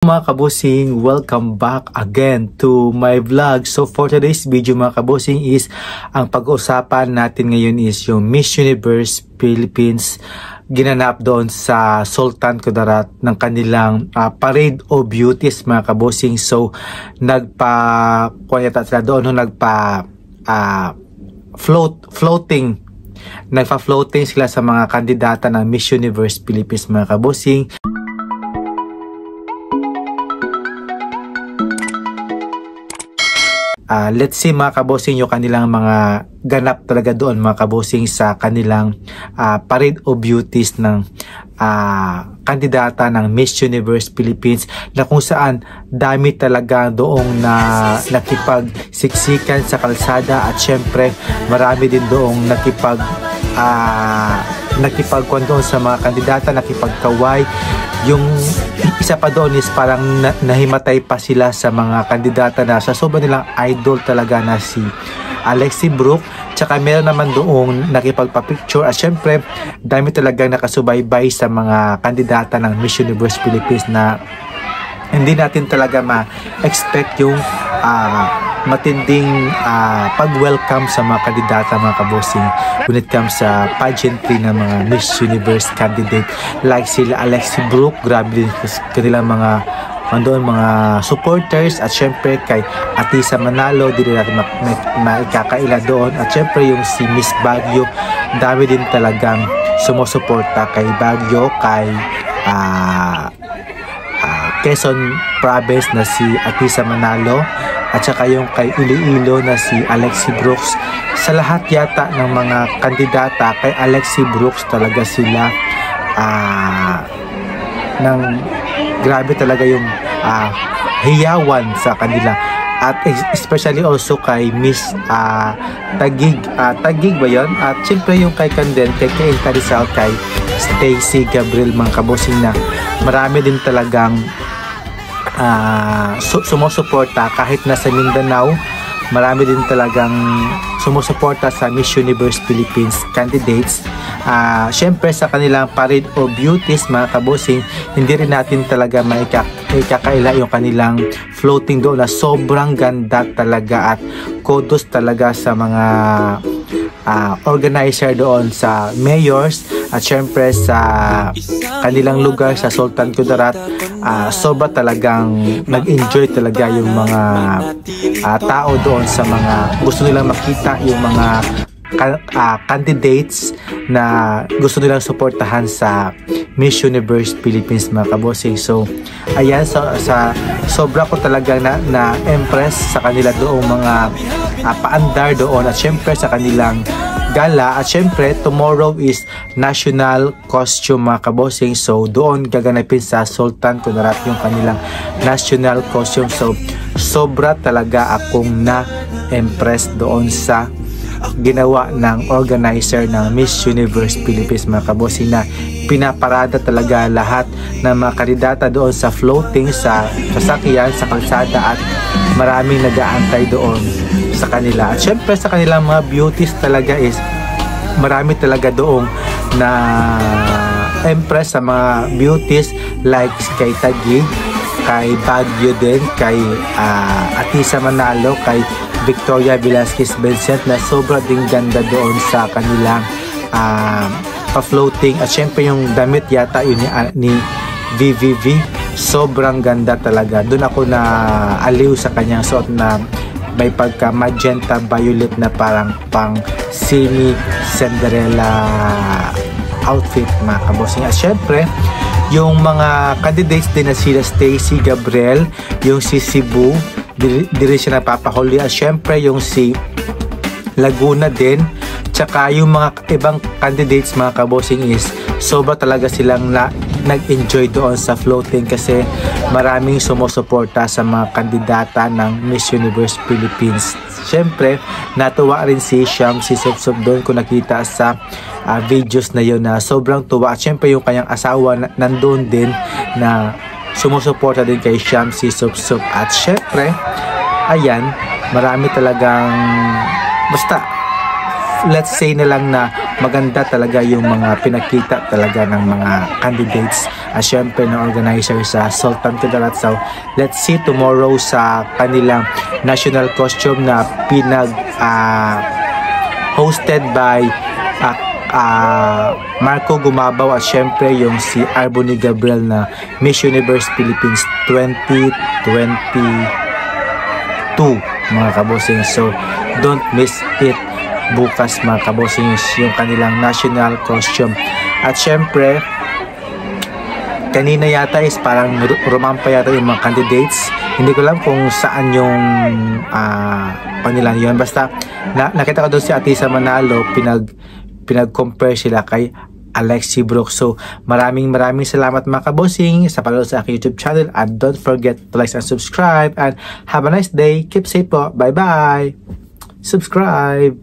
Mga kabusing, welcome back again to my vlog. So for today's video mga kabusing is ang pag-uusapan natin ngayon is yung Miss Universe Philippines ginanap doon sa Sultan Kudarat ng kanilang Parade of Beauties mga kabusing. So nagpa-floating sila sa mga kandidata ng Miss Universe Philippines mga kabusing. Let's see mga kabosing yung kanilang mga ganap talaga doon mga kabosing sa kanilang Parade of Beauties ng kandidata ng Miss Universe Philippines, na kung saan dami talaga doong na nakipagsiksikan sa kalsada, at syempre marami din doong nakipagkuhan doon sa mga kandidata, nakipagkaway. Yung isa pa doon is parang nahimatay pa sila sa mga kandidata na sa sobrang nilang idol talaga na si Alexi Brooke. Tsaka meron naman doong nakipagpa-picture, at syempre dami talagang nakasubaybay sa mga kandidata ng Miss Universe Philippines na hindi natin talaga ma-expect yung matinding pag-welcome sa mga kandidata mga kabosing when it comes sa pageantry ng mga Miss Universe candidate like sila Alexi Brooke. Grabe din kanilang mga supporters, at syempre kay Atisa Manalo di rin natin maikakaila doon, at syempre yung si Miss Baguio, dami din talagang sumusuporta kay Baguio, kay Quezon Province na si Atisa Manalo, at saka yung kay Iloilo na si Alexi Brooks. Sa lahat yata ng mga kandidata, kay Alexi Brooks talaga sila grabe talaga yung hiyawan sa kanila, at especially also kay Miss Taguig ba yun? At syempre yung kay Candel, kay Elta Rizal, kay Stacy Gabriel mga kabosing, na marami din talagang sumusuporta kahit nasa Mindanao. Marami din talagang sumusuporta sa Miss Universe Philippines candidates. Syempre sa kanilang Parade of Beauties mga kabosing, hindi rin natin talaga maikakaila yung kanilang floating doon, na sobrang ganda talaga, at kudos talaga sa mga organizer doon, sa mayors, at syempre sa kanilang lugar sa Sultan Kudarat. Sobra talagang nag-enjoy talaga yung mga tao doon sa mga gusto nilang makita yung mga candidates na gusto nilang suportahan sa Miss Universe Philippines mga kabosing. So ayan, sa sobra ko talaga na impress sa kanila doong mga paandar doon, at syempre sa kanilang gala. At syempre tomorrow is national costume mga kabosing, so doon gaganapin sa Sultan Kudarat yung kanilang national costume. So sobra talaga akong na-impress doon sa ginawa ng organizer ng Miss Universe Philippines mga kabosing, na pinaparada talaga lahat ng mga kandidata doon sa floating, sa sasakyan, sa kalsada, at maraming nag-aantay doon sa kanila. At syempre sa kanilang mga beauties talaga is marami talaga doong na impress sa mga beauties like kay Taguig, kay Baguio din, kay Atisa Manalo, kay Victoria Velasquez Vincent, na sobra ding ganda doon sa kanilang pa-floating. At syempre yung damit yata yun ni VVV, sobrang ganda talaga. Doon ako na aliw sa kanyang suot na may pagka magenta violet na parang pang semi Cinderella outfit mga kabosing. At syempre yung mga candidates din na sila Stacy Gabriel, yung si Cebu, di siya napapahuli, at syempre yung si Laguna din, tsaka yung mga ibang candidates mga kabosing is sobra talaga silang nag-enjoy doon sa floating, kasi maraming sumusuporta sa mga kandidata ng Miss Universe Philippines. Syempre natuwa rin si Shamsi Supsup doon, kung nakita sa videos na yun, na sobrang tuwa. At syempre yung kanyang asawa nandoon din, na sumusuporta din kay Shamsi Supsup. At syempre ayan, marami talagang basta let's say na lang na maganda talaga yung mga pinakita talaga ng mga candidates at syempre ng organizer sa Sultan Kudarat. So let's see tomorrow sa kanilang national costume na hosted by Marco Gumabaw at syempre yung si Arbony Gabriel na Miss Universe Philippines 2022 mga kabosing. So don't miss it bukas mga kabosing yung kanilang national costume. At syempre kanina yata is parang rumampa yata yung mga candidates, hindi ko alam kung saan yung panilang yun, basta nakita ko doon si Atisa Manalo, pinag-compare sila kay Alexi Brooks. So maraming salamat mga kabosing sa panonood sa aking YouTube channel, and don't forget to like and subscribe, and have a nice day, keep safe po, bye bye, subscribe.